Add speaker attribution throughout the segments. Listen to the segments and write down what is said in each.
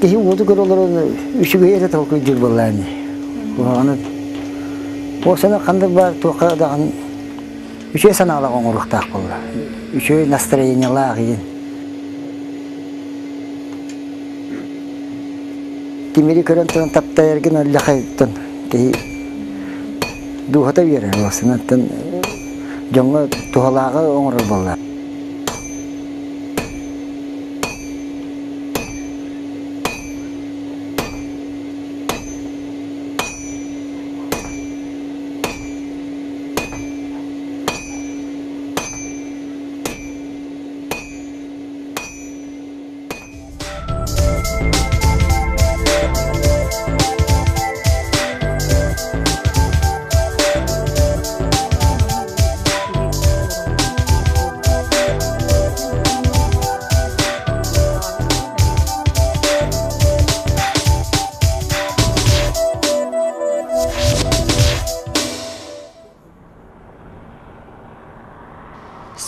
Speaker 1: Tehi udu kırılır üçü gayret halkı cırbalarını. Onu o sana kandır var tuğka dağın üçü sana ala onurluk takpılar. Üçü настроениyalar giyin. Timiri kıran tın tapta yergin öllekaytın. Tehi duhata verir olsun. Jonga tuhalağı onurur bollar.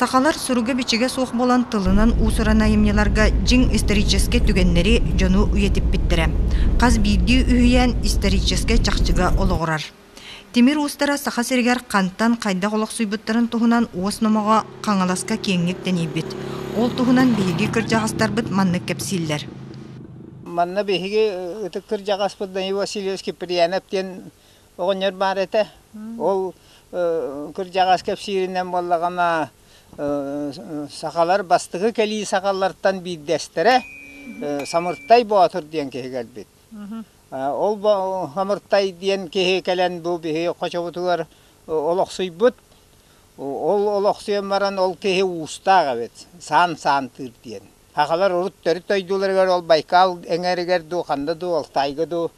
Speaker 2: Сақалар сүргі бичіге соқ болан тылынан усыран айымнеларға жин историческе түгеннері жону уетіп біттірі. Қаз бейді үйен историческе чақчыға олығырар. Темир устара сақа сергер қанттан қайда қолық сұйбыттарын тұғынан уыс номаға қаңаласқа кеңгек денейбіт. Ол тұғынан бейге кіржағастар бұд манны кәпсиллер.
Speaker 3: Манна бейге ұтық кіржағас бұд Данил Васильевский Прияновтен оғынер бар әті. Ол кіржағас кәпсирінен болағана сақалар бастығы кәлі сақалардан бейдестірі самырттай бұатыр ден кеге кәлбет. Ол самырттай ден кеге кәлін бұл бейге қочабытылар олықсый бұд. Ол олықсыйын баран ол кеге ұстаға бет. Сан-сан тұр ден. Сақалар ұрыт түрі тойдуларығар ол Байкал әңәрігер ду, қанды ду, Алтайғы ду,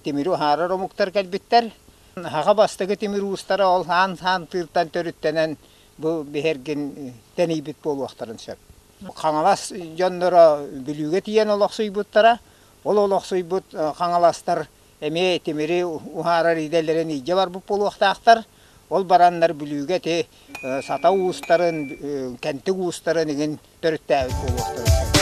Speaker 3: теміру харар омуқтар кәлбеттер. Хаға бастығы теміру ұстары ол сан-сан тұртан түріттенен бұл бігерген тәнейбет бол уақтарын сөп. Қаңалас жондыра білуге тиен олақсый бұттара, ол олақсый бұт қаңаластар әме темері ұхарар иделерін иже бар бұп бол уақтақтар, ол барандар білуге те сата уыстарын, кәнті уыстарын еген түрітті әуіт бол уақтарын сөп.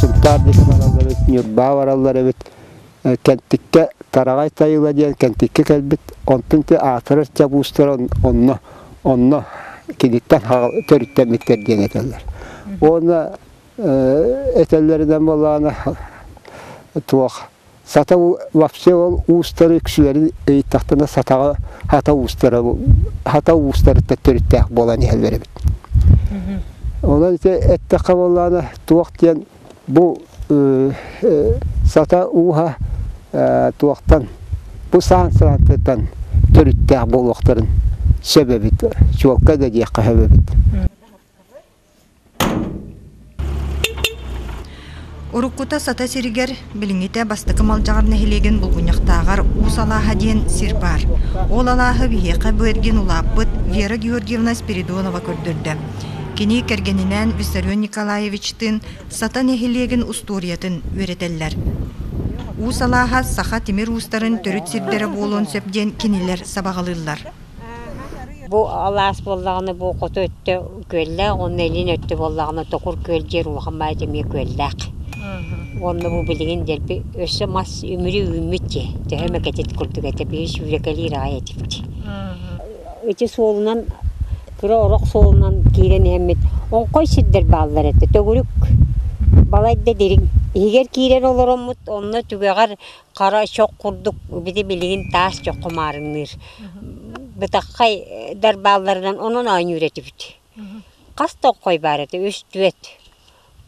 Speaker 3: Сұлтар деген аралар өт, Нюрба аралар өт, кәнттікке тарағай тайыла дейін кәнттікке кәлбет, онтын те атырыр жабуыстар онны кедіктен төріттен мектер дейін әтелер. Оны әтелерінен болағына туақ. Сата вапсе ол уыстары күшілерін өйттақтына сатаға хата уыстары төріттәк болан әлбері бет. Онан әттіққа болағына туақ дейін бұл сата уға туақтан, бұл саан-саантыдан түріттәк болуқтарын сөбебет, жуалқа да дейққа сөбебет.
Speaker 2: Уруккута сата сиригер билиңите бастықы малжағар нәхилеген бұлғыняқтағар усалаға ден сир бар. Ол алағы бейеқі бөрген ұлаппыт Вера Георгиевна Спиридонова көрдірді. Кені кергенінен Виссарион Николаевичтің сата нәхилеген усториятын өретелер. Усалаға сақа темір устарын түріт сирдері болуын сөпден кенелер сабағалылар.
Speaker 4: Бұл алас болағыны бұл қоты өтті көлі, оның әлін өтті болағыны тоқыр көл жер ұғымай деме көлдәқ. Оны бұл білген дәрбі өсі мас өмірі үмітте, төхімі кәтет күрдік әті бейіш үрекәлі рағай әтіпті. Өте солынан, күрі ұрақ солынан кейрен әмет, он қой сірдер балдар әті, төгірік балайды дерің. Егер кейрен олар омыт, онны түгеғар қара шоқ құрдық, біде білген тас жоқ құмарыңныр. Бұтаққай дар балдарынан оның айын үйретіп үті. Қаста қой бар әті, өз түет.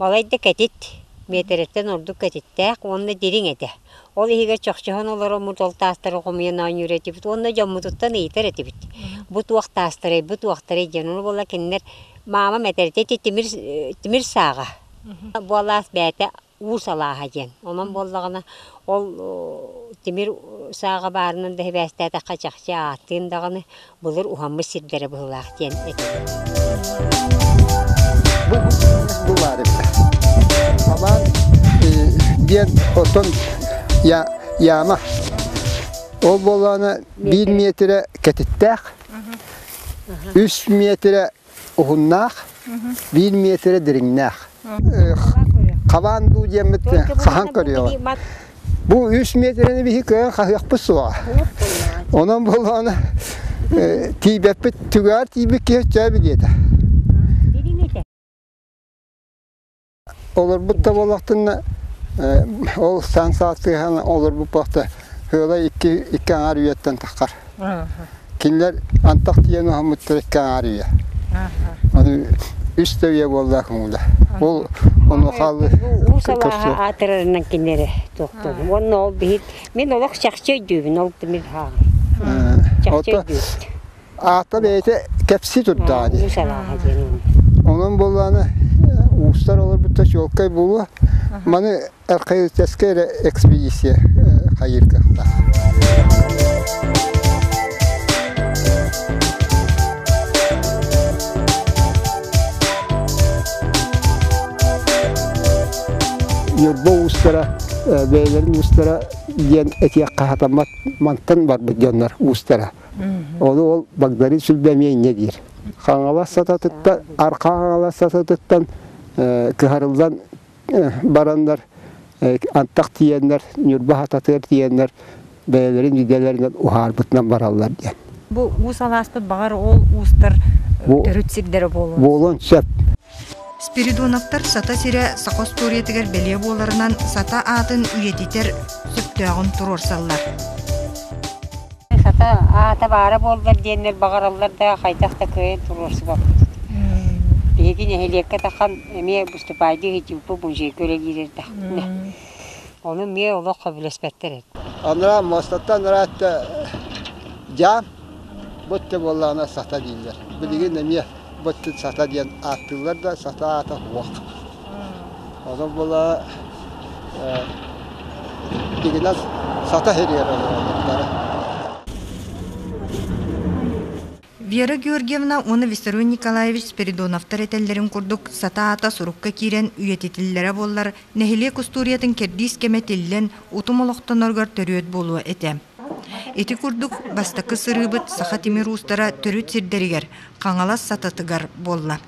Speaker 4: Балайды кәтет, метреттен ордық кәтеттәк, онны дерің әті. Ол егер чоқчыған олар омыт ол тастары қомыян айын үйретіп үті, онны жаммытыттан ейтер әтіп үті. Бұт уақ тастары, бұт уақтары жануы бола кендер мама мәтәретті темір саға. Болас бәті усалаға ден. Онан болдағына ол темір саға барынан да бәсті әтіққа жақшы аттығындағыны бұлыр ұғамы сірдері бұлақ ден әтеді.
Speaker 1: Бұл бар әбді. Аман ден отын яма. Ол болғаны 1 метрі кәтіттәқ, 3 метрі ұғыннақ,
Speaker 3: 1 metre derinlik. Kavan bu cemmet kahan körüyor. Bu 3 metrenin bir hikaye kahyak bu suğa. Onun bolağını tibepet tügar tibek geçeceği biliydi. Olur bu da bolağını o sen saatı olur bu bakta. Öyle iki arıyetten takar. Kimler Antak diye Muhammed Terekkan arıyor. Onu üst seviye vallahi kumula. Onu halı.
Speaker 4: Bu sabah atırırından kinleri doktor. Onu ol bir men olak şahçı düğün ol demir ha. Şahçı düğün.
Speaker 3: Ahta beyte kepsi tuttu hadi.
Speaker 4: Bu sabah canım.
Speaker 3: Onun bolağını uçlar olur bu taş yolkay bulu. Manı erkayı tezkere ekspedisiye hayır kıhta. Yurba ustara, beylerin ustara diyen etiyak kahatamat mantan var bu canlar ustara. Onu Bagdari sülbemeyin ne diyor. Kanala satatıktan, arka kanala satatıktan kıharıldan baranlar, antak diyenler, yurba hatatır diyenler, beylerin videolerinden uharbıtından barallar diyen.
Speaker 2: Bu usalaspa bağır ol ustar törütsirleri bolu.
Speaker 3: Bolon çöp.
Speaker 2: Спиридоновтар сата сире сақос туриетигер беле боларынан сата атын үйетитер сөптөғын турорсаллар.
Speaker 4: Sata ata bara bollar diyenler bagarallar da kaytakta köye turursu bak. Peki ne heliyekka takan emiye bustupaydı hiç bu şey köle girer de. Onu miye ola kabul etmektir.
Speaker 3: Anlara mastattan rahatta cam botte bollağına sata değiller. Bilgin emiye botte sata diyen attılar da sata ata vak. Onun bollağı digiden sata her yer olurlar.
Speaker 2: Вера Георгиевна оны Виссаруй Николаевич Спиридоновтар этеллерин курдук сата ата сурукка кирен үйетитиллere боллар нехиле кустуриятын кердис кеметиллен утумолоқтоноргар төрүөт болуа эте. Эти курдук бастакы сырыбыт саха тимир устара төрүт сирдеригер каңалас сататыгар болла.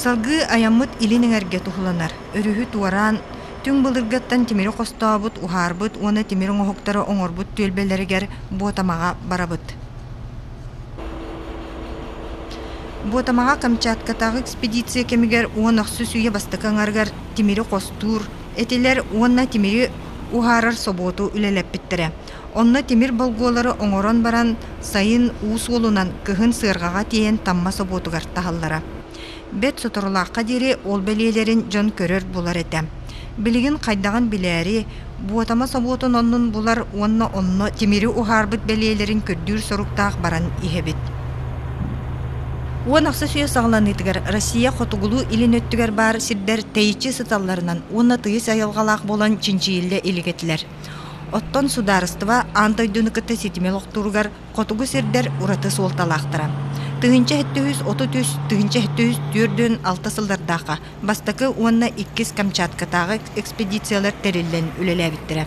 Speaker 2: Салгы аяммыт илинеңерге тухуланар. Өрүхү туаран, түң былыргаттан тимири костаабыт, ухарбыт, оны тимирин оһоктары оңорбут түөлбелеригер буотамага барабыт. Буотамага Камчаткатагы экспедиция кемигер уонахсу сүйе бастакаңаргар тимири костуур, этилер уонна тимири ухарар соботу үлелеппиттере. Онна тимир болгуолары оңорон баран сайын уус олунан кыһын сыыргага тиен тамма соботугар тахаллара. Бет соторулаққа дере ол белелерин жон көрөр булар эте. Билигин кайдаган билери, буотама соботун оннун булар онно тимири ухарбыт белелерин көрдүр соруктаах баран ихебит. Уонақсы сүйе сағланыйтыгар Россия хотугулу илин өттүгер бар сирдер тейчи сыталларынан онна тыйыс айылгалаақ болан чинчиилле илигетилер. Оттон сударыстыва антойдунукыты сетимел оқтуругар хотугу сирдер ураты солталақтыра. Тыгынча 730, тыгынча 704 алты сылдардаqa бастакы уонна 2 Камчаткатагы экспедициялар терилен үлеләбиттире.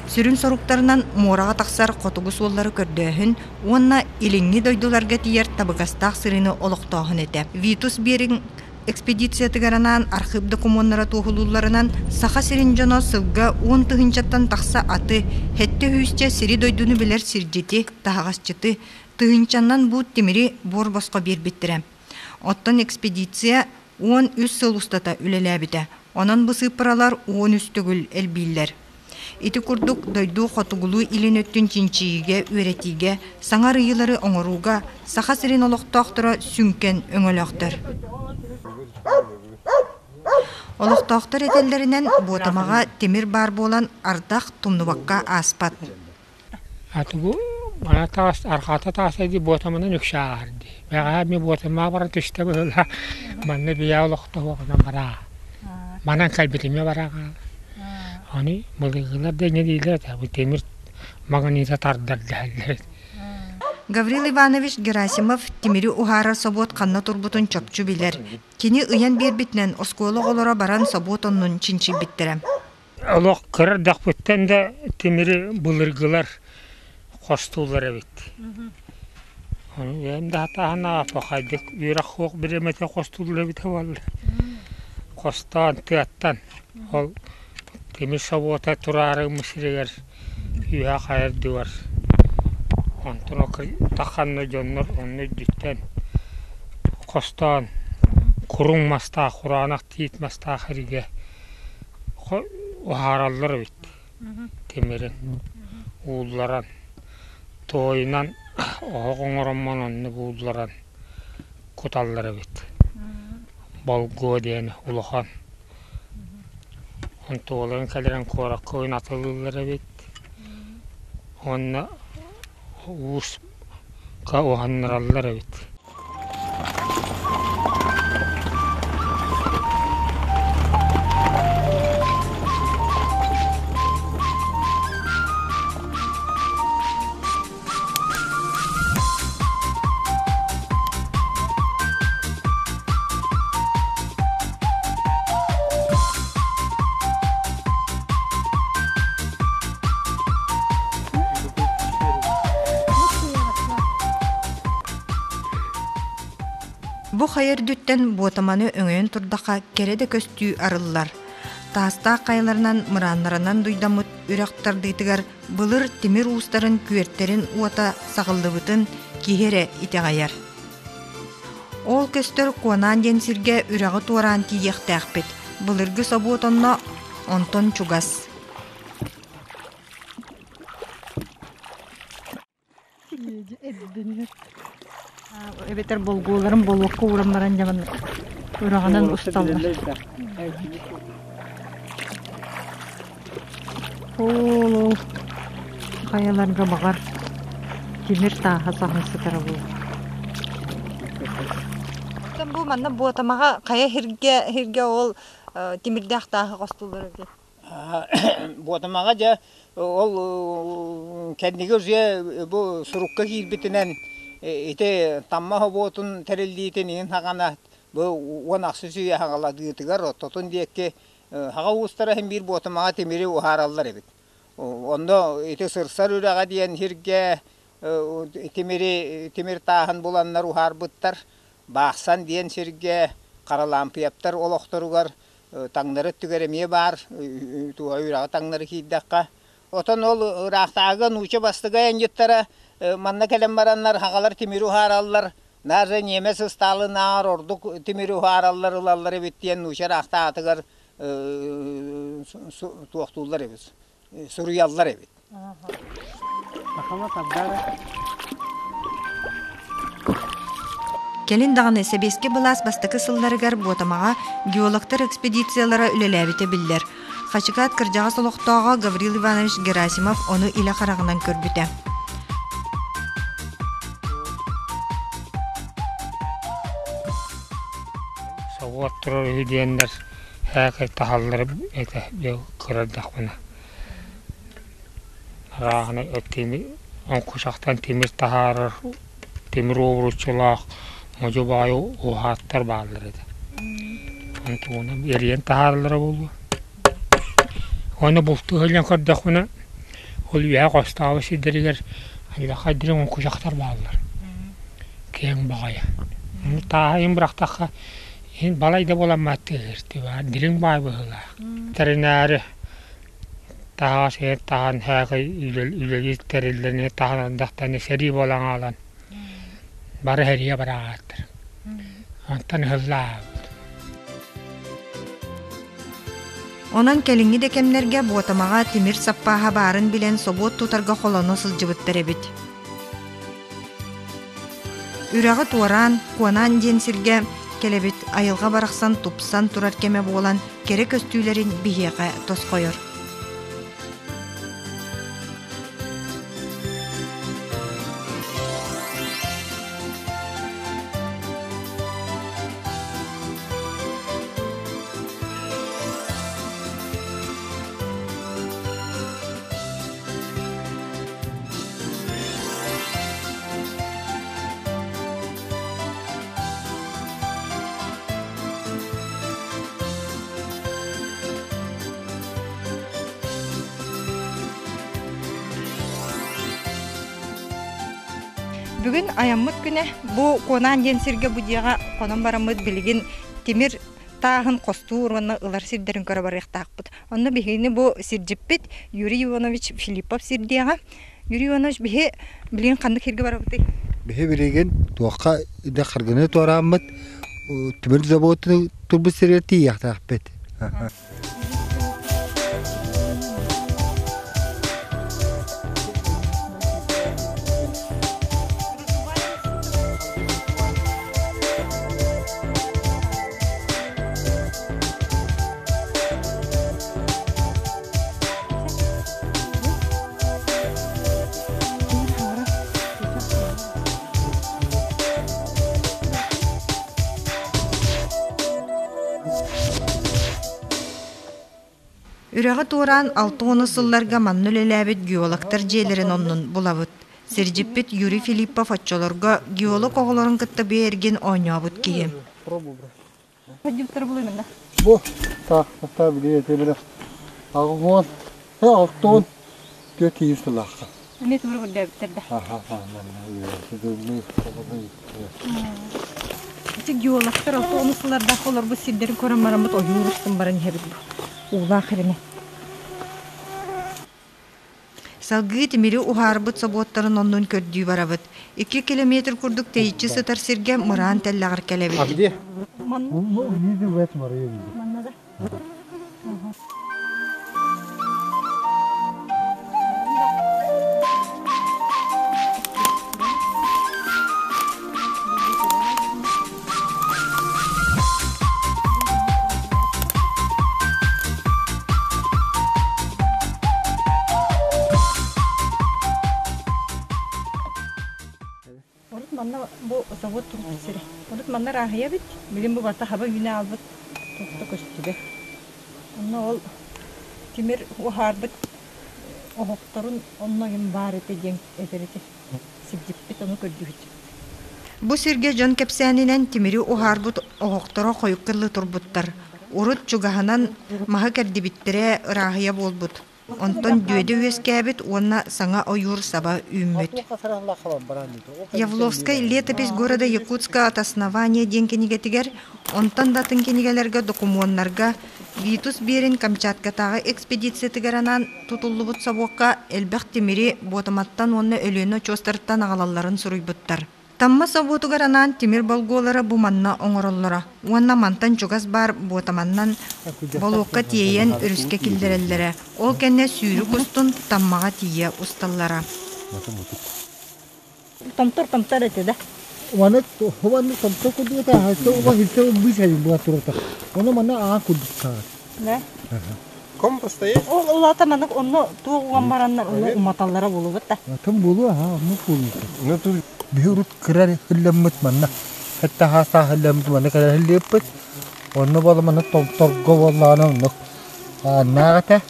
Speaker 2: Сүрүн соруктарынан морага таксар котугу суоллары көрдөһүн, уонна илиңни дойдуларга тиер табыгастаах сырыны олоктоохун эте. Витус берин экспедиция тыгаранан архив документара туохулууларынан саха сирин жоно сылга 10 тыгынчаттан такса аты хетте хүсче сири дойдуну билер сиржити тагасчыты тыгынчаннан бу тимири бор боско бербиттире. Оттон экспедиция 13 сыл устата үлеләбите. Онан бысыпыралар 13 түгүл элбиллер. Ити курдук дойду хотугулу илин өттүн чинчииге, үретиге, саңар ыйылары оңоруга, саха сирин олоқтоқтыра сүнкен өңөлөқтөр. Олоқтоқтор этеллеринен буотамага темир бар болан ардақ тумнубакка аспат.
Speaker 5: Атыгу бана таас арката таасайди буотамынан үкшаарди. Бага ми буотама бара төштө бөла. Манна бия олоқтоо гана бара. Манан калбитиме барага. Hani balıklar da ne değiller tabi temir maganize tardar derler.
Speaker 2: Гаврил Иванович Герасимов тимири ухара собот канна турбутун чопчу билер. Кини ыян бербитнен осколо олора баран собот оннун чинчи биттерем.
Speaker 5: Allah kırar dakpıtten de temiri bulurgular kostulları bitti. Onu hem de hatta hana afakaydık. Yürek hoğuk bir emete kostulları bitti vallahi. Kostan, tiyattan. Ol temir sabota turarı mısırıgar. Üye kayar duvar. Ondan o takanlı jonlar onu dütten. Kostan, kurun masta, kuranak tiyit masta hırige. Uharallar bitti. Temirin, uğullaran, toyunan, oğuңoроммон onu buğullaran kutalları bitti. Balgı diyeni, uluhan. On toğuların kaliren korak koyun atılırları bitti. Onu uğuz ka uhanlaralları bitti.
Speaker 2: Бу хайыр дүттен ботаманы өңөйөн турдака кереде көстүү арыллар. Таста кайларынан мыраннарынан дуйдамыт үрактардыйтыгар былыр темир уустарын күерттерин уата сагылдыбытын кихере итегаяр. Ол көстөр куанан денсирге үрагы туаран тиехтәкпет. Былыргы собуотонно онтон чугас.
Speaker 6: Эбетер болгууларын болуокка урамдаран жаман ураганан усталлар. Ол каяларга багар темир тааха сахысы тарабу.
Speaker 2: Бу манна ботамага кая хирге ол темирдах тааха костулар ди.
Speaker 3: Ботамага жа ол кендиге уже бу сурукка кирбитинен ите тамма хоботун терелдиитин ин хагана бу онаксысы хагаладыгытыгар тотун диекке хага устара хем бир ботамага темири ухараллар эбит. Ондо ите сырсар үрага диен хирге темир таахан буланнар ухарбыттар баксан диен сирге кара лампияптар олохторугар таңнары түгеремие бар туа үрага таңнары кийдакка. Отон ол рахтага нуча бастыга энжеттара манна келем бараннар хагалар темиру хараллар нары немес сталы нар ордук темиру хараллар ылаллары биттен нуча рахта атыгар туактуллар эбиз суруяллар эбит.
Speaker 2: Келин даганы себеске былас бастыкы сылларыгар ботамага геологтар экспедициялара үлеләбите биллер. Хачыкат кыржага солоктоога Гаврил Иванович Герасимов оны иле карагынан көрбүтә.
Speaker 5: Soğuk durur diyenler her tahalları ete bir kırıldak bana. Rahane ötemi on kuşaktan temir taharır, temir oğruçulak, mocu bayi o hatlar bağlıdır. Onu eriyen taharları buldu. Onu buldu halen kırdak bana. Oluyor kostağı sidiriger. Hani daha diren on kuşaklar bağlıdır. Keyin bağaya. Onu tahayım bıraktık. Balayda bolanmattır, dirin bay bıhıla. Terinari taha şey tahan haqı üleyi terillerine tahan daqtani seri bolan alan. Barı heriye barağattır. Ondan hılla.
Speaker 2: Ondan kelingi dekemlerge ботамага темир саппаха барын билен собот тутарга холоно сылжыбыттар эбит. Үрагы туаран, куанан денсирге келебит айылга бараксан тупсан турар кеме болан керек көстүүлөрүн бихеге тоскойор. Бүгін аяммыт күні бұл конан ден сирге будияға конан барамыт білген темір тағын қосту урманна ылар сирдерін көрі барықтақпыд. Онна бігені бұл сирджіппет Юрий Иванович Филиппов сирдияға. Юрий Иванович бігі білген қанды керге барабыды?
Speaker 7: Бігі білеген туаққа да қарғыны туарамыд түмір заводы турбы сирерті яқтақпет.
Speaker 2: Үрәғы туыран 6-10 сылларға маннул әләбет геологтар жейлерін оннын бұлабыд. Сирджиппет Юрий Филиппов отчоларға геолог оғыларын кытты берген ойнабыд кейім.
Speaker 7: Бұл тақта біле етемелі ағуын, алтуын көті естілаққа.
Speaker 6: Не түбір күлді әбіттерді? Геологтар 6-10 сылларда қолар бұл сирдерін көрін марамыд ойын ұрыстың барын херді бұл. Ула қырыны.
Speaker 2: Салғы темері ухарбыт саботтарын оннын көрдүй барабыт. 2 километр күрдік тейітші сытар сирге мұран тәллағыр кәләбет.
Speaker 7: Абде? Еді өт мары еді.
Speaker 6: Маннада? Манна бұл завод тұрып сире. Олық манна рахия бит. Білім бұл барта хаба үйіне албыт. Тоқты көстібе. Онна ол темір ұхарбыт. Оғықтарын онна ген бар еті ден әзіреті. Сибдіп бит оны көрді бит.
Speaker 2: Бұл сирге жон кепсәнінен темері ұхарбыт оғықтары қойып кырлы тұрбыттар. Урут чугаханан маға кәрді біттіре рахия болбыт. Онтон дүйеді өскәбіт, онна саңа ойур саба үммет. Явловскай летопись города Якутска от основания ден кенигетигер, онтон датын кенигелерге докумуоннарга Витус берин Камчаткатағы экспедиция тигеранан тутуллубут сабуққа элбәқ темери ботаматтан онны өлөні чостарттан ағалаларын сұруйбыттар. Тамма сабутугаранан темир болголары буманна оңороллара. Уанна мантан чугас бар ботаманнан болуққа тиейен үріске килдереллері. Ол кәнне сүйрі кустун таммаға тие усталлара.
Speaker 6: Тамтар әті да?
Speaker 7: Оны тамтар күді өте әйті оға хилте бұйс әйін бұға тұрырта. Оны мана аға күдік қағыр.
Speaker 6: Да?
Speaker 3: Ком постоит?
Speaker 6: Ол атаманық оны туғуған бараннар оны уматаллара болу бітті.
Speaker 7: Тым болу аға, оны болу. Бihurut kerar hilamut mana, hatta hasa hilamut mana kerar hiliput, onu bala mana torgo bala nak, nagata,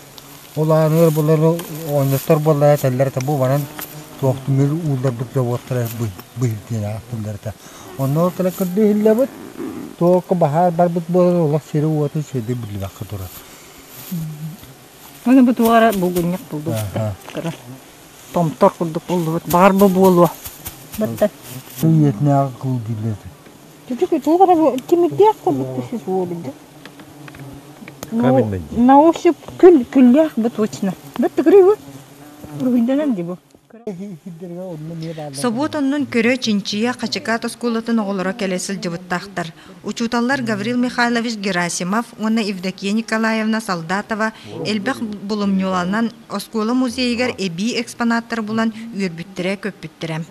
Speaker 7: bala nur bala onu tor bala teller tabu mana, tuh mil ular bukti water bih dia teller ta, onu teller kerdi hilamut, tuh kebahar barbut bala lah siru water sedi beli nak ketura.
Speaker 6: Mana betul orang bugunyak bulu, kerana tomtor kudu bulu, barbu bulu. Betul.
Speaker 7: Suyetnya aku dilihat.
Speaker 6: Jadi itu karena timik dia aku betul sih sulit. Na ошиб күллях бутвочна. Бетте гривы. Руйданан дибо.
Speaker 2: Соботоннун көрө чинчия Качакат осколатын оголора келесил жыбыттактар. Учуталлар Гаврил Михайлович Герасимов, онна Евдокия Николаевна Солдатова, Элбек Булумнюланан оскола музейгер эби экспонаттар булан үйөрбүттүрө көппүттүрө.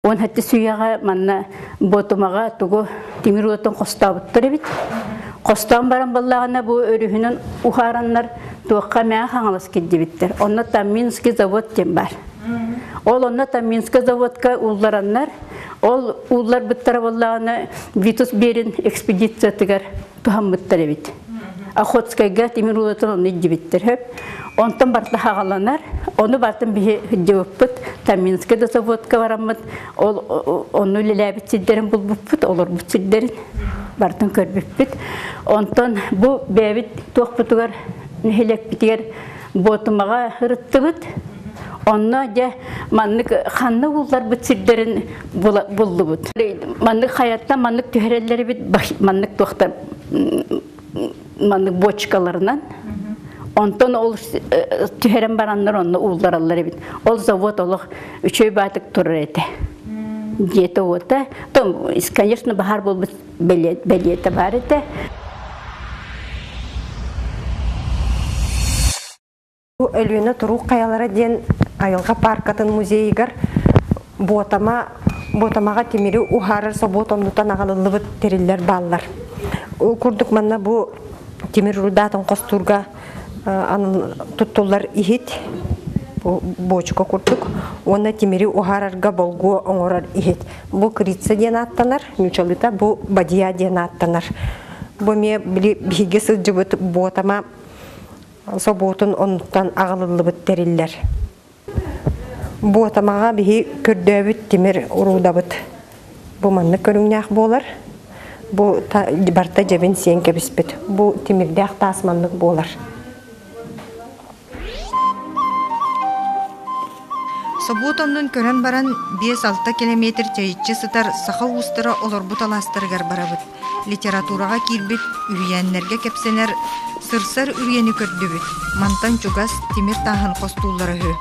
Speaker 8: Он хатты сүйяға манна ботумаға тугу тимируотон қостабыттыр бит. Қостан баран баллағына бұл өрүхінен ухараннар туаққа мәң хаңалас кедді биттер. Онна Тамминский завод тем бар. Ол онна Тамминский заводқа уллараннар, ол уллар біттара баллағына Витус берин экспедиция тігер тухам біттар бит. Охотскайга тимируотон оны дебиттер хөп. Онтан барта хағаланар, оны бартын бі жауыппыт, Тамминский заводқа барамыд, оны ләбіт сиддерін бұл бұппыт, олар бұт сиддерін бартын көрбіппіт. Онтан бұл бәбіт тоқ бұтығар, нәхелек бітігер ботымаға ғырытты бұд, Onno je manlık xanna bullar bu sirlerin buldu bu. Manlık hayatta manlık tüherelleri bit manlık doktor manlık boçkalarından. Ondan ol tüherem baranlar onunla uğuldaralları bit. Ol zavod oluk üçöy batık turur ete. Diyete oda. Tom, конечно, bahar bol beliyete var ete.
Speaker 9: Bu ölüne turu kayalara diyen ayılga parkatın muzeyigar botamaga timiri uharar sobot ondutan ağalılı bit teriller ballar. Kurduk manna bu timir rudatın kosturga tuttular ihit. Bu boçka kurduk. Ona timiri uhararga bolgu onorar ihit. Bu kritsa diyen attanar, nüçalıta bu badiya diyen attanar. Bu me bihige sızcıbıt botama sobotun ondan ağalılı bit teriller. Botamaga bihi kördöbüt timir urudabıt. Bu manna körüngnak bolar. Bu barta jebin senke bispet. Bu timirde tasmanlık bolar.
Speaker 2: Собутомнун көрөн баран 5-6 километр чайытчы сытар саха устыра олорбут аластыргар барабыт. Литературага кирбит, үрүяннерге кепсенер, сырсар үрүяни көрдүбүт. Мантан чугас тимир таһын костуулары хö.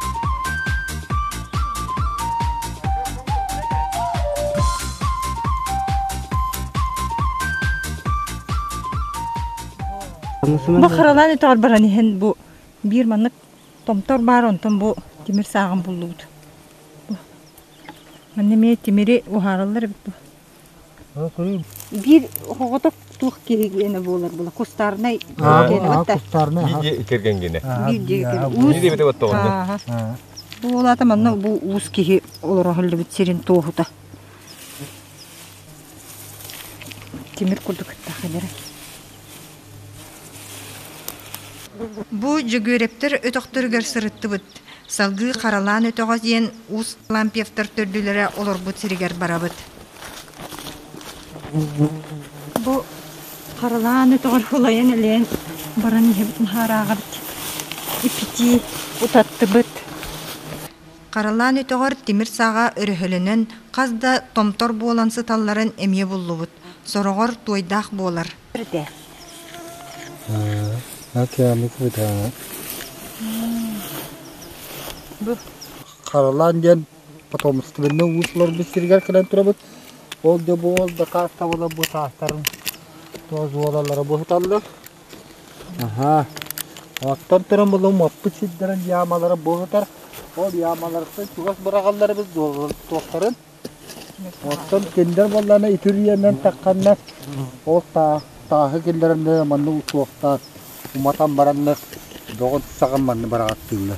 Speaker 6: Bu xaralan etar baran hen bu bir manlık tomtor bar ondan bu timir sağım buldu. Anneme timiri uharallar bit bu. Bir hoğotak tuğ kirigene bolar bula kostarna gene batta.
Speaker 7: Kustarna.
Speaker 10: İyi kergen gene.
Speaker 6: Bir diye.
Speaker 10: İyi de bete batta onda.
Speaker 6: Bu olata manna bu us kihi olur halde bit serin tohuta. Timir kurduk taxadara.
Speaker 2: Bu jügüreptir ötöktürgөр sırıttıbıt. Salgı karalan ötögöz yen us lampiyefter tördülere olorbut siriger barabıt.
Speaker 6: Bu karalan ötögör hulayan elen baran yebit maharaga bit. İpiti utattıbıt.
Speaker 2: Karalan ötögör timir sağa örühülünün kazda tomtor bolansı talların emye bullubut. Sorogor toydaq bolar.
Speaker 7: Akıyamak bir tane. Bu karalan diyen patomuz tibinde uçlar bir sirger kıran turabıt. Oldu bu oldu kasta ola bu taşların toz olalara bu tutallı. Aha. Attan turan bulan mapı çizderen yağmalara bu tutar. O yağmaları çugas bırakalları biz doktorun. Attan kinder ballarına itürüyenden takkanlar. O tahı kinderinde manı uçuakta. Umatan baranlar doğru sakın manı bırakat diyorlar.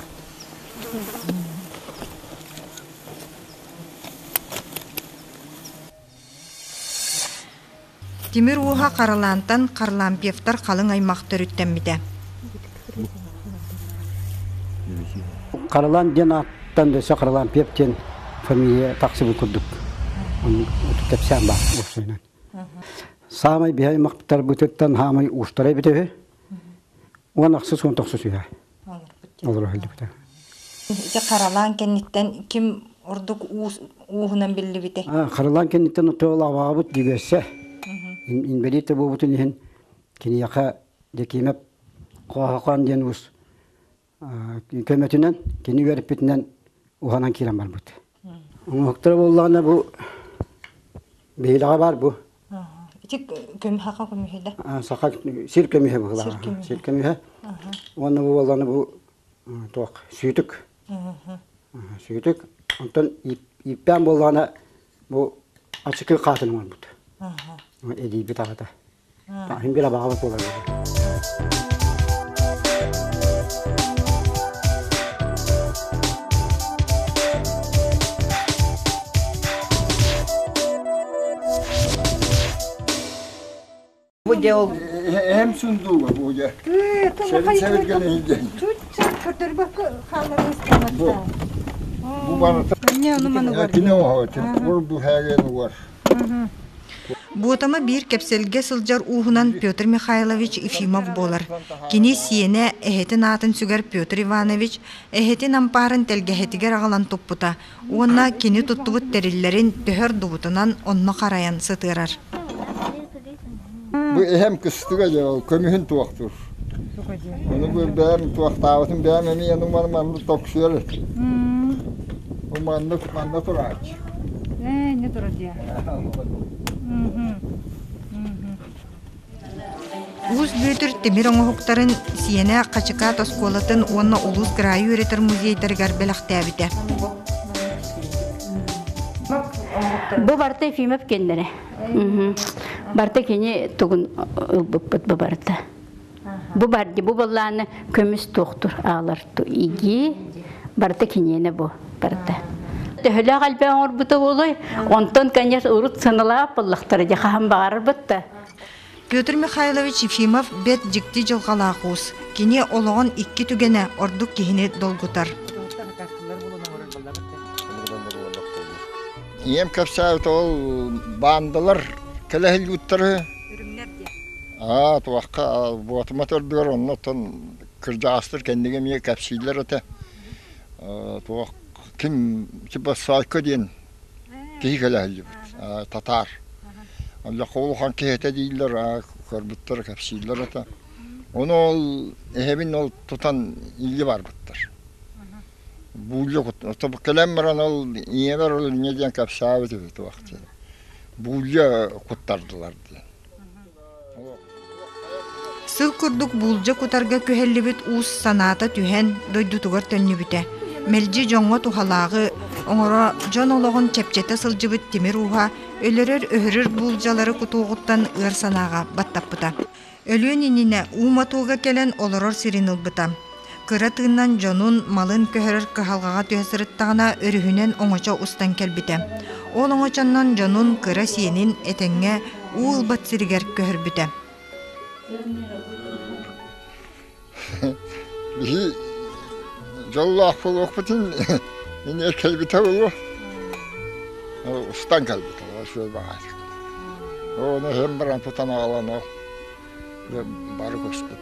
Speaker 2: Timir uha karalantan karlampiyeftar kalın aymaktır üttenmide.
Speaker 1: Karalan diyen attan dese karalampiyeften familiye taksibı kurduk. Onu tepsen bak uçsuyla. Samay bihay maktar butektan hamay uçtaray bitevi. Ona aksız on toksus ya. Olur halde bite.
Speaker 2: İşte karalan kenditten kim orduk uğunan belli bite.
Speaker 1: Karalan kenditten o toğla vabut digese. İnbelite bu bütün ihin kini yaka dekimep qoğakan diyen us kömetinen kini verip bitinden uhanan kiran var but. Ama hoktura bollağına bu behilağa var bu.
Speaker 2: İçi kömü haka kömühe de.
Speaker 1: Sakak sir kömühe bu. Sir kömühe. Onu bu bollağına bu toğ süytük. Süytük. Ondan ippen bollağına bu açıkı katını var but. Edi bir tane de. Hem bir bağlı olabilir.
Speaker 3: Bu dev
Speaker 7: Hem sunduğu var bu ya. Sevit gelin.
Speaker 6: Kötür bak hallarınız tanıttı.
Speaker 7: Bu bana
Speaker 6: Ne onu bana var.
Speaker 7: yine o var. Bu her yer var.
Speaker 2: Буотама бир кепселге сылжар уһунан Петр Михайлович Ефимов болар. Кини сиене эхетин атын сүгер Петр Иванович эхетин ампарын телгехетигер агалан туппута. Уонна кини туттубут териллерин төхөр дубутунан онно караян сытырар.
Speaker 11: Bu hem kıstıga ya kömühün tuvaktır. Onu bir beğen tuvaktavasın beğenmemi yanım var manlı tokşuyor. O manlı turaç.
Speaker 6: Ne duracak ya?
Speaker 2: Уус бүтүр темир оңохуктарын сиене качыка тоскуолатын уонна улус грайы үретер музейдергер белахтабите.
Speaker 8: Бу барта Ефимов кендере. Барта кене тугун ылбыппыт бу барта. Бу барди бу болланы көмүс токтур алар ту иги барта кенене бу барта. Төхөлө калбе орбута болой, онтон конечно урут сыналап боллактар жахам багар бытта.
Speaker 2: Петр Михайлович Ефимов бет жикти жылгалаакуус. Кини ологон икки түгене ордук кихини долгутар.
Speaker 11: Ем kapsayıt ol bandılar kelehil yutları. Tuakka bu otomatör diyor onun ton kırca astır kendine miye kapsayılar öte. Tuak kim ki sayko diyen ki kelehil Tatar. Allah kolu kehete değiller karbutlar kapsayılar öte. Onu ol ehebin ol tutan ilgi var bıttır. Bulyo tabi kelemmeran ol yemer ol ne diyen kapsayıt evet vakti. Bulyo kuttardılar diye.
Speaker 2: Сыл курдук булжа кутарга көһеллибит уус санаата түһэн дойдутугар төннүбүтэ. Мелжи жоңго тухалаагы оңоро жон ологон чепчете сылжыбыт тимир уха өлөрөр өһөрөр булжалары кутуугуттан ыр санаага баттаппыта. Өлүөн инине ууматууга келен олорор сиринылбыта. Кыра тыыннан жонун малын көһөрөр кыхалгага түһэсырыттагана өрүһүнен оңочо устан келбите. Ол оңочоннон жонун кыра сиенин этеңге уылбат сиригер көһөрбүтэ.
Speaker 11: Bir yollah bul okutin yine kelbite bulu. Ustan kelbite var şöyle bak. Onu hem bir tutan alan o. Ve barı koştu.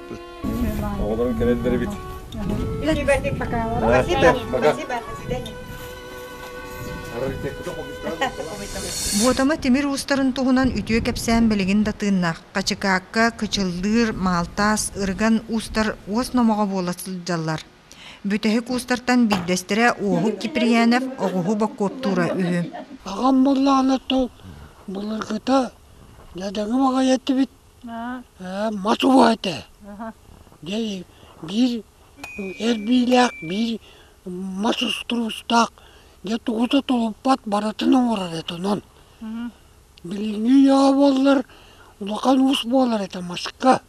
Speaker 10: Oğlanın kenetleri bit.
Speaker 2: Буотама темир устарын туһунан үтүө кепсään белигин датыыннах. Качыкаакка кычылдыр, малтас, ырган устар уос номого буоласылжаллар. Бүтэһик устартан биддестере Оғу Киприянов оғуһу баккоптура үһү.
Speaker 12: Агам боллаана тол булыргыта дадагы мага етти бит. Мату байты. Дей бир эрбилак, бир масустурустак я тугута толуппат баратын оңорар етонон. Билинги я боллар, улакан ус болар ета маска.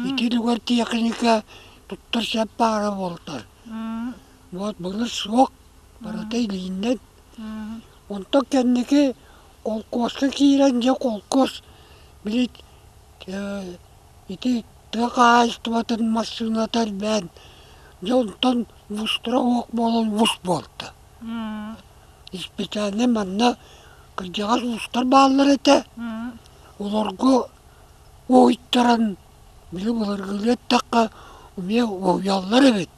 Speaker 12: Ити дугар техника туттар шаппары болтар. Вот булар сок баратай линден. Онто кеннеки колкоска кирен же колкос. Билит ити тыгайстыбатын машинатар бен. Жонтон вустра ок болон вус болты. Испечане манна кыржагас устар баалар эте. Олорго ойттаран били буларгылет такка уме ояллар эбет.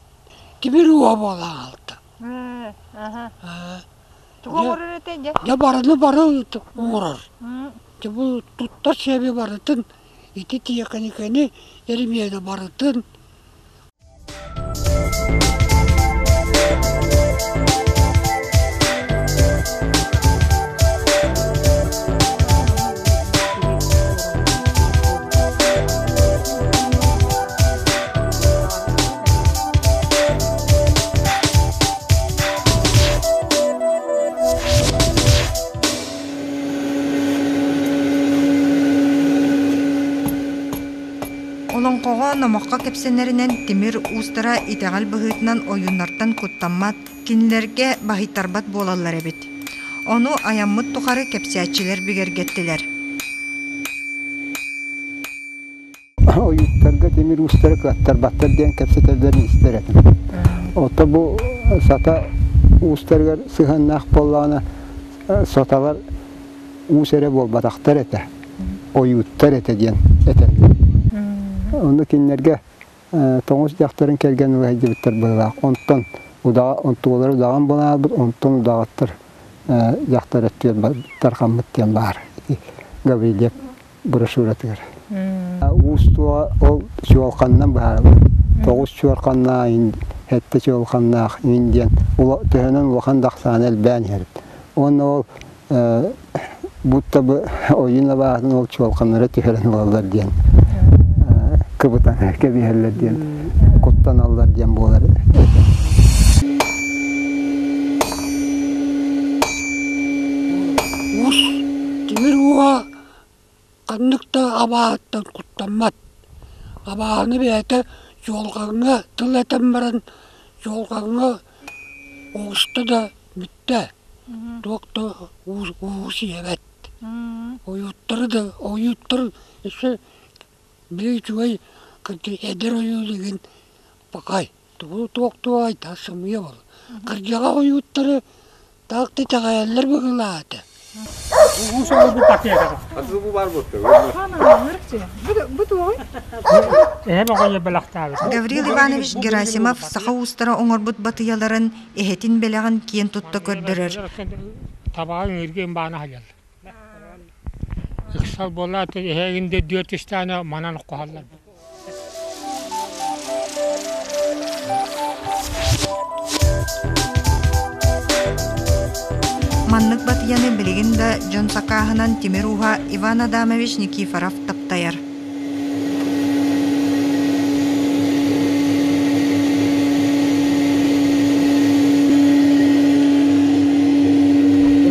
Speaker 12: Тибир уа бола алты.
Speaker 6: Тугорор эте же.
Speaker 12: Я бараны бары оңорор. Бу туттар себе барытын ити тияканикени эримиеде барытын.
Speaker 2: Олонкого номокка кепсенеринен темир устара итегал быһыытынан оюннартан куттаммат кинилерге баһитарбат буолаллар эбит. Ону аяммыт тухары кепсиячилер бигергеттилер.
Speaker 1: Оюттарга темир устара каттарбаттар диэн кепсетелерин истеретин. Ото бу сата устаргар сыһаннаах боллаана соталар уусере болбатактар эте.
Speaker 13: oyuttar etediyen onu kinlerge toğuz yaxtарын kelgen vahidi bitter böyle ondan ontuğları dağın bana ondan dağıttır yaxtar ettiyor tarqamıt diyen var Gabriel'e broşüratır ustuğa o çoğalkandan var toğuz çoğalkandan hette çoğalkandan indiyen töhenen ulan daqsanel ben herip onu bu tabi oyunla bağlı ol çoğalkanlara töhenen olallar diyen kıbıtan kebiherler diyen kuttan allar diyen boğalar
Speaker 12: Us timir uğa kanlıkta abağıttan kutlanmat. Abağını beyete yolğanına tıl eten baran yolğanına oğusta da bitti. Dokta uğusu evet. Oyutları işte bir çuğay eder oyuğun bakay. Dokta ay tasımıyor bol. Kırcağa oyutları dağıtı çağayaller bakıladı.
Speaker 5: Uğusu bu patiye kadar.
Speaker 10: Asıl bu var bu.
Speaker 2: Гаврил Иванович Герасимов саха устара оңорбут батыяларын эхетин белеган киен тутта көрдөрөр.
Speaker 5: Tabağın ergen bana halal. İksal bolla eheginde 400 tane manan kohallar.
Speaker 2: Маннык батыяны билигин да Жон Сакаһынан Тимир уха Иван Адамович Никифоров таптаяр.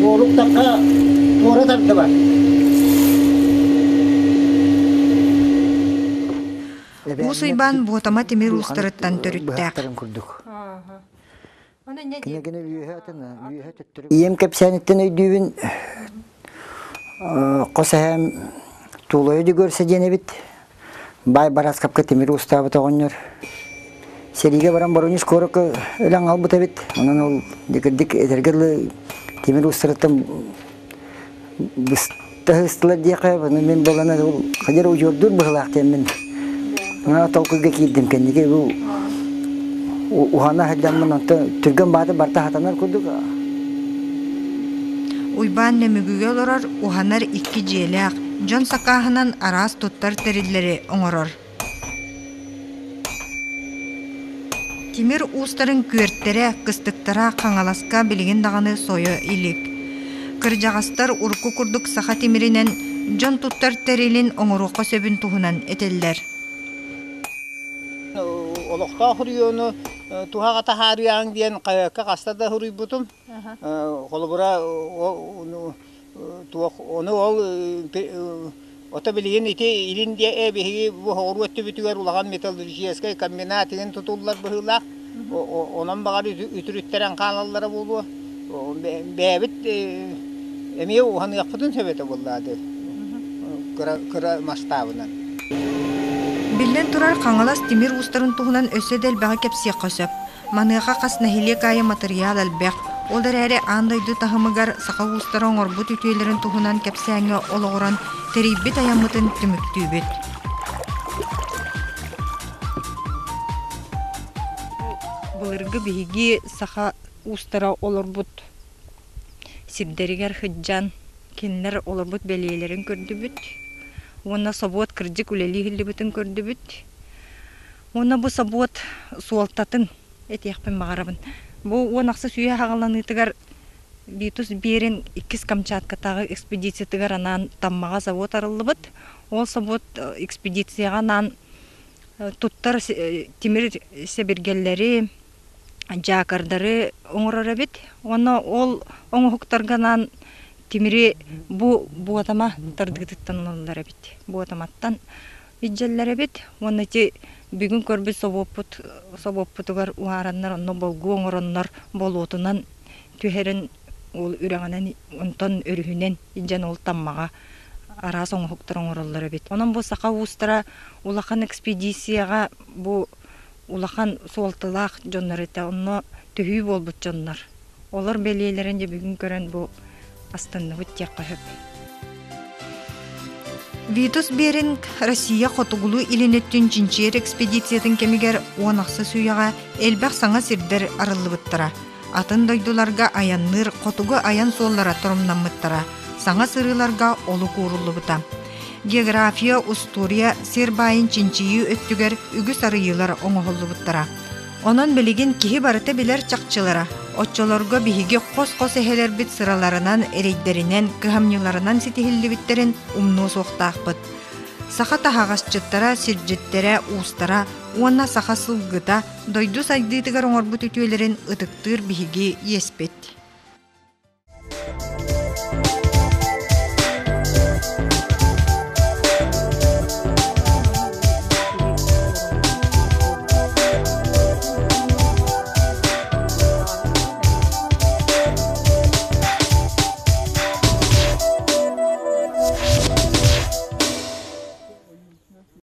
Speaker 1: Oluktakka doğru tartı var.
Speaker 2: Усуйбан буотама Тимир устарыттан төрүттәк.
Speaker 1: Iyem kepsenitten öydüğün kosahem tuğlayı da görse cenebit. Bay baras kapka Timir usta bata gonyor. Seriga baran baronis korok elang al buta bit. Onun ol dikdik edergerli Timir ustaratım bıstahıstılar diye kaya. Ben bolana kajar ucurdur bıhlak temin. Ona tolkuga kiydim kendike bu. Uhana hadamın anta Türk'ün bağda barta hatanar kurduk.
Speaker 2: Уйбан немүгүгө олорор уханар 2 жиэлээх Жон Сакаһынан араас туттар териллери оҥорор. Тимир устарын күөрттере кыстыктара каңаласка билигин даганы сойо илик. Кыржагастар урку курдук саха Тимиринен Жон туттар терилин оҥорукка сөбүн туһунан этеллер.
Speaker 3: Олохта хурuyonu tuhaga tahariyang diyen kasta da huruy butum. Kolubura onu ol otabiliğin iti ilin diye ebehi bu horu etti bütüger ulagan metalurjiyaska kombinatinin tutullar bıhılak. Ondan bağır ütürütteren kanallara buldu. Bebit emiye uhanı yapıdın sebete bulladı. Kıra mastabından.
Speaker 2: Биллен турар каңалас Тимир устарын туһунан өсөдөл бага кепсия косоп. Маныга касна хиликая материал албек. Олдар эре андайды тахымыгар сака устарын орбут үтүйлөрүн туһунан кепсияңа ологоран терибит аямытын түмүктүүбүт. Булыргы биги сака устара олорбут. Сибдеригер хыджан кинлер олорбут белиелерин көрдүбүт. Онна собот кырдык үлели хиллибитин көрдүбүт. Онна бу собот суалтатын этияхпен магарабын. Бу онаксы сүйө хагаланыйтыгар битус берин 2 Камчаткатагы экспедициятыгар анан таммага собот арылыбыт. Ол собот экспедицияга анан туттар Тимир себергеллери жакардары оңорор бит. Онна ол оңохуктарганан Тимири бу буатама тардыгыттан оллар бит. Буатаматтан иджеллер бит. Оннати бүгүн көрбү собоппутугар уараннар онно болгу оңороннор болотунан түһерен ол үрәгәнен онтон өрүһүнен иджен ол таммага арас оңохуктар оңороллар бит. Онон бу сака устара улахан экспедицияга бу улахан суалтылак жоннорыта онно түһүү болбут жоннор. Олар белелеринде бүгүн көрөн бу Астанны вот я кажу. Витус Беринг Россия хотугулу илинеттен жинчер экспедициятын кемигер уанақсы суяға элбәқ саңа сирдер арылыбыттыра. Атын дойдуларга аянныр, хотугу аян соллара тұрымнаммыттыра. Саңа сырыларга олу курулыбыта. География, история, сербайын чинчийі өттігер үгі сарыйылар оңығылыбыттыра. Онон білігін кихи барыты білер чақчылара. Отчолорго биһиги қос-қос эхелербит сыраларынан, эрейдеринен, кыхамныларынан ситихиллибиттерин умну соқтаақпыт. Саха тахағасчыттара, сиржеттере, устара, уанна саха сылгыта, дойду сайдыйтыгар оңорбут үтүөлерин ытыктыр биһиги еспет.